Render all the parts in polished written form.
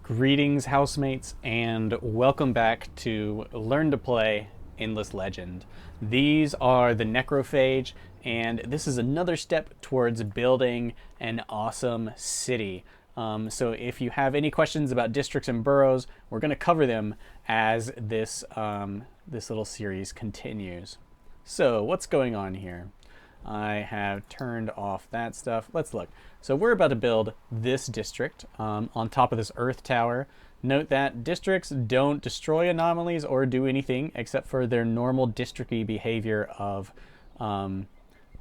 Greetings, housemates, and welcome back to Learn to Play Endless Legend. These are the necrophage, and this is another step towards building an awesome city. So if you have any questions about districts and boroughs, we're going to cover them as this little series continues. So what's going on here? I have turned off that stuff. Let's look. So we're about to build this district on top of this earth tower. Note that districts don't destroy anomalies or do anything except for their normal district-y behavior of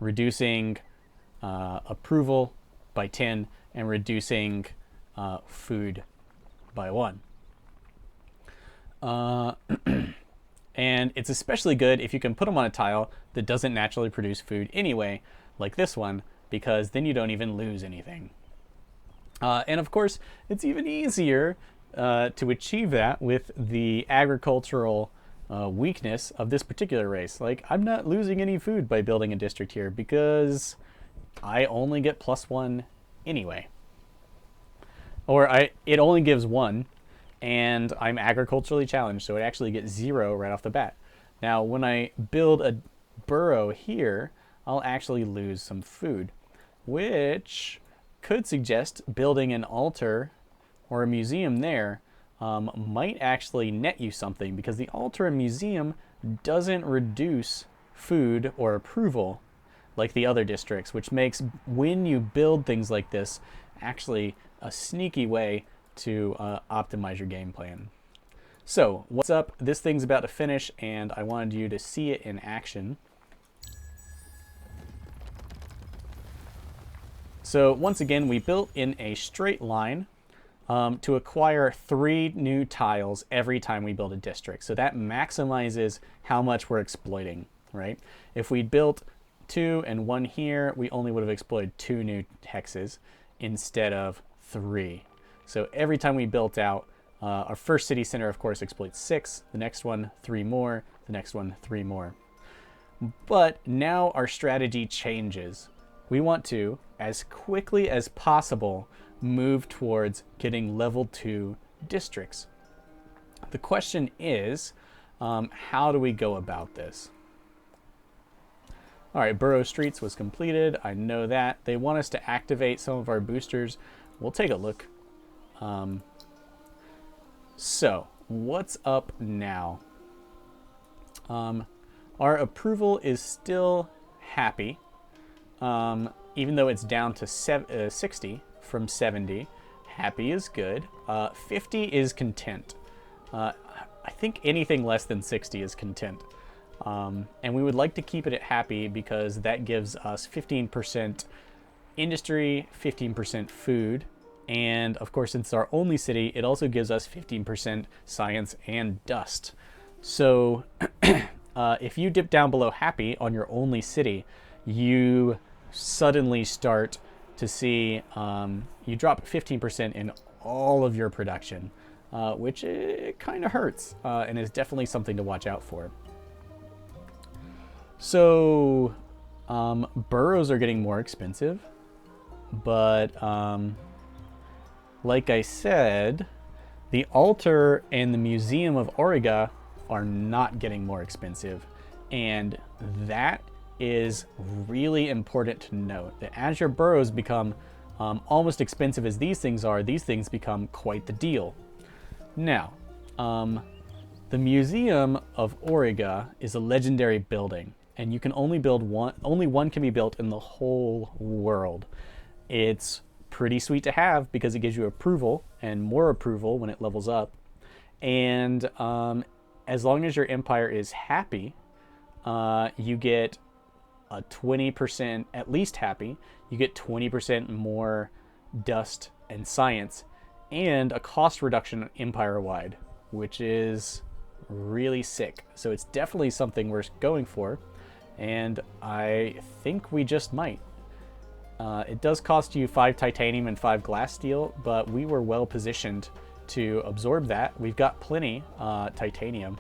reducing approval by 10 and reducing food by 1. And it's especially good if you can put them on a tile that doesn't naturally produce food anyway, like this one, because then you don't even lose anything. And of course, it's even easier to achieve that with the agricultural weakness of this particular race. Like, I'm not losing any food by building a district here because I only get +1 anyway. Or it only gives 1. And I'm agriculturally challenged, so it actually gets 0 right off the bat. Now, when I build a burrow here, I'll actually lose some food, which could suggest building an altar or a museum there might actually net you something, because the altar and museum doesn't reduce food or approval like the other districts, which makes when you build things like this actually a sneaky way to optimize your game plan. So what's up? This thing's about to finish, and I wanted you to see it in action. So once again, we built in a straight line to acquire 3 new tiles every time we build a district. So that maximizes how much we're exploiting, right? If we built 2 and 1 here, we only would have exploited 2 new hexes instead of 3. So every time we built out, our first city center, of course, exploits 6, the next one 3 more, the next one 3 more. But now our strategy changes. We want to, as quickly as possible, move towards getting level 2 districts. The question is, how do we go about this? All right, Borough Streets was completed. I know that. They want us to activate some of our boosters. We'll take a look. So what's up now? Our approval is still happy, even though it's down to 60 from 70. Happy is good. 50 is content. I think anything less than 60 is content. And we would like to keep it at happy because that gives us 15% industry, 15% food. And of course, since it's our only city, it also gives us 15% science and dust. So if you dip down below happy on your only city, you suddenly start to see you drop 15% in all of your production, which it kind of hurts and is definitely something to watch out for. So boroughs are getting more expensive, but like I said, the altar and the Museum of Auriga are not getting more expensive. And that is really important to note, that as your boroughs become almost expensive as these things are, these things become quite the deal. Now, the Museum of Auriga is a legendary building, and you can only build one, only one can be built in the whole world. It's pretty sweet to have because it gives you approval and more approval when it levels up. And as long as your empire is happy, you get a 20%, at least happy, you get 20% more dust and science and a cost reduction empire-wide, which is really sick. So it's definitely something we're going for, and I think we just might. It does cost you 5 titanium and 5 glass steel, but we were well positioned to absorb that. We've got plenty titanium,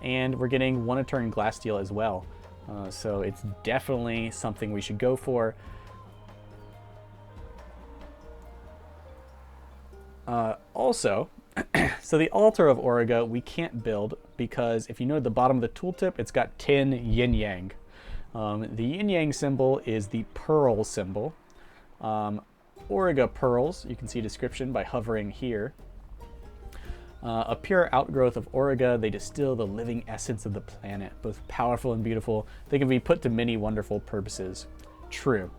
and we're getting 1 a turn glass steel as well. So it's definitely something we should go for. Also, So the altar of Auriga we can't build because if you know at the bottom of the tooltip, it's got 10 yin-yang. The yin-yang symbol is the pearl symbol. Auriga pearls, you can see a description by hovering here. A pure outgrowth of Auriga, they distill the living essence of the planet, both powerful and beautiful. They can be put to many wonderful purposes. True.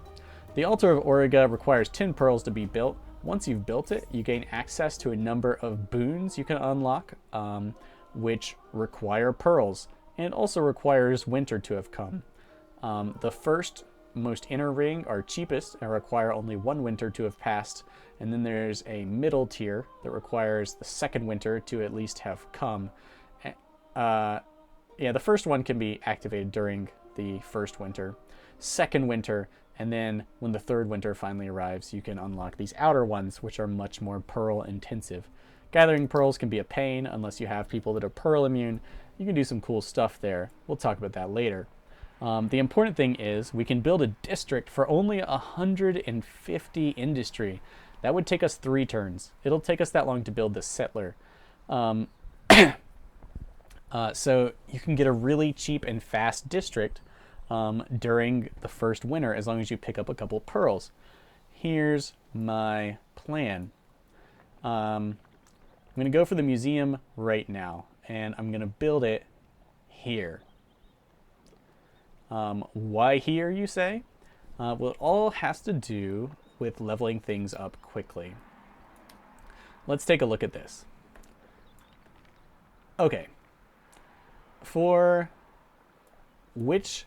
The altar of Auriga requires 10 pearls to be built. Once you've built it, you gain access to a number of boons you can unlock, which require pearls, and it also requires winter to have come. The first most inner ring are cheapest and require only 1 winter to have passed, and then there's a middle tier that requires the second winter to at least have come. Yeah, the first one can be activated during the first winter, second winter, and then when the third winter finally arrives, you can unlock these outer ones, which are much more pearl intensive. Gathering pearls can be a pain unless you have people that are pearl immune. You can do some cool stuff there. We'll talk about that later. The important thing is we can build a district for only 150 industry. That would take us 3 turns. It'll take us that long to build this settler. So you can get a really cheap and fast district during the first winter as long as you pick up a couple pearls. Here's my plan. I'm going to go for the museum right now, and I'm going to build it here. Why here, you say? Well, it all has to do with leveling things up quickly. Let's take a look at this. Okay. For which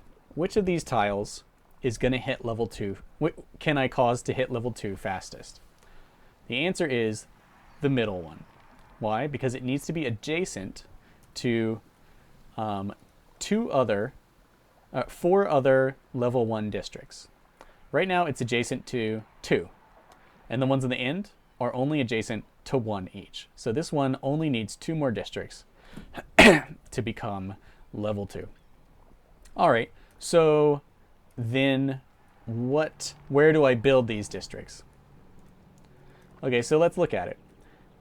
of these tiles is going to hit level 2? What can I cause to hit level 2 fastest? The answer is the middle one. Why? Because it needs to be adjacent to 4 other level 1 districts. Right now it's adjacent to 2, and the ones in the end are only adjacent to 1 each. So this one only needs 2 more districts to become level 2. All right, so then where do I build these districts? Okay, so let's look at it.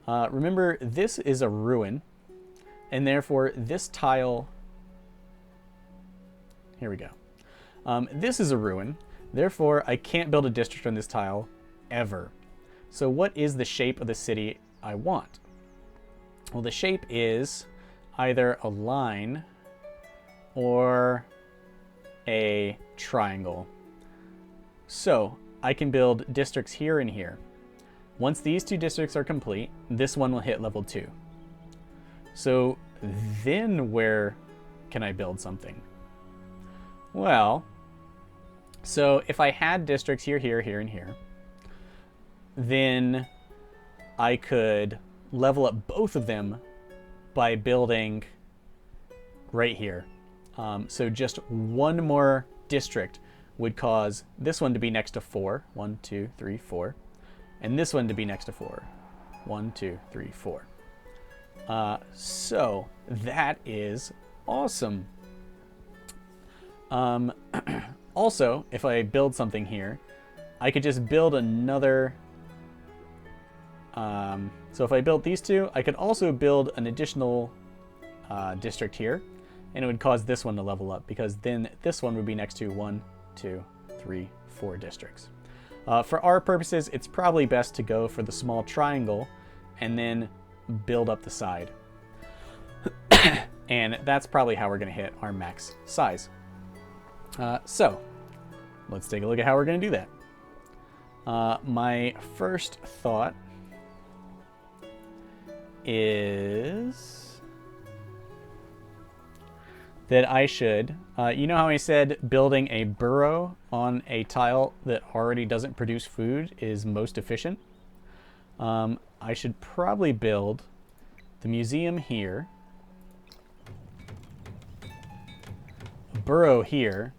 Remember, this is a ruin, and therefore this tile, here we go. This is a ruin, therefore I can't build a district on this tile ever. So what is the shape of the city I want? Well, the shape is either a line or a triangle. So I can build districts here and here. Once these 2 districts are complete, this one will hit level 2. So then where can I build something? Well, so if I had districts here, here, here, and here, then I could level up both of them by building right here. So just 1 more district would cause this one to be next to 4. 1, 2, 3, 4. And this one to be next to 4. 1, 2, 3, 4. So that is awesome. Also, if I build something here, I could just build another. So if I built these 2, I could also build an additional district here, and it would cause this one to level up, because then this one would be next to 1, 2, 3, 4 districts. For our purposes, it's probably best to go for the small triangle and then build up the side. And that's probably how we're going to hit our max size. So let's take a look at how we're going to do that. My first thought is that I should, you know how I said building a burrow on a tile that already doesn't produce food is most efficient? I should probably build the museum here, a burrow here,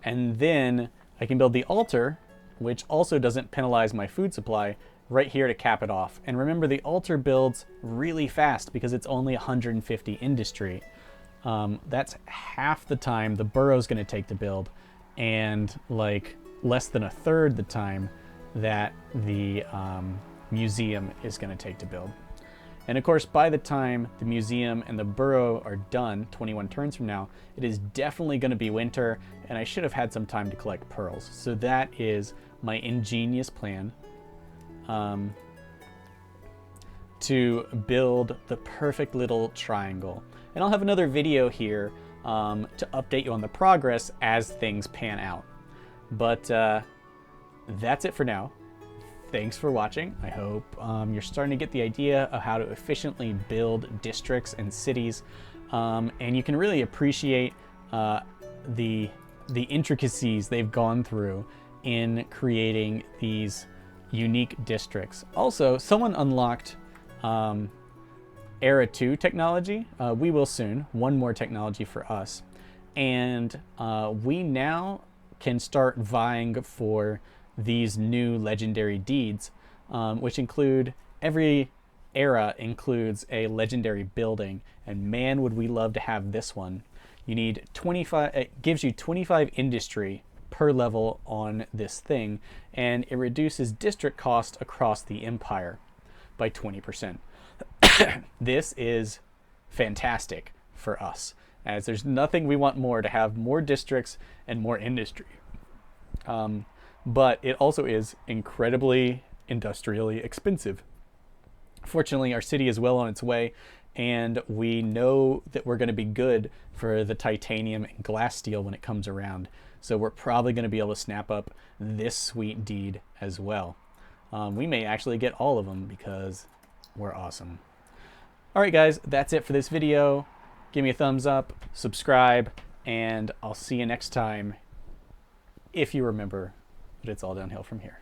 and then I can build the altar, which also doesn't penalize my food supply, right here to cap it off. And remember, the altar builds really fast because it's only 150 industry. That's half the time the burrow's going to take to build, and like less than a third the time that the museum is going to take to build. And of course, by the time the museum and the borough are done, 21 turns from now, it is definitely going to be winter, and I should have had some time to collect pearls. So that is my ingenious plan to build the perfect little triangle. And I'll have another video here to update you on the progress as things pan out. But that's it for now. Thanks for watching. I hope you're starting to get the idea of how to efficiently build districts and cities, and you can really appreciate the intricacies they've gone through in creating these unique districts. Also, someone unlocked Era 2 technology. We will soon. One more technology for us. And we now can start vying for these new legendary deeds, which include every era includes a legendary building, and man would we love to have this one. You need 25, it gives you 25 industry per level on this thing, and it reduces district cost across the empire by 20%. This is fantastic for us, as there's nothing we want more to have more districts and more industry. But it also is incredibly industrially expensive. Fortunately, our city is well on its way, and we know that we're going to be good for the titanium and glass steel when it comes around. So we're probably going to be able to snap up this sweet deed as well. We may actually get all of them because we're awesome. All right, guys, that's it for this video. Give me a thumbs up, subscribe, and I'll see you next time if you remember. But it's all downhill from here.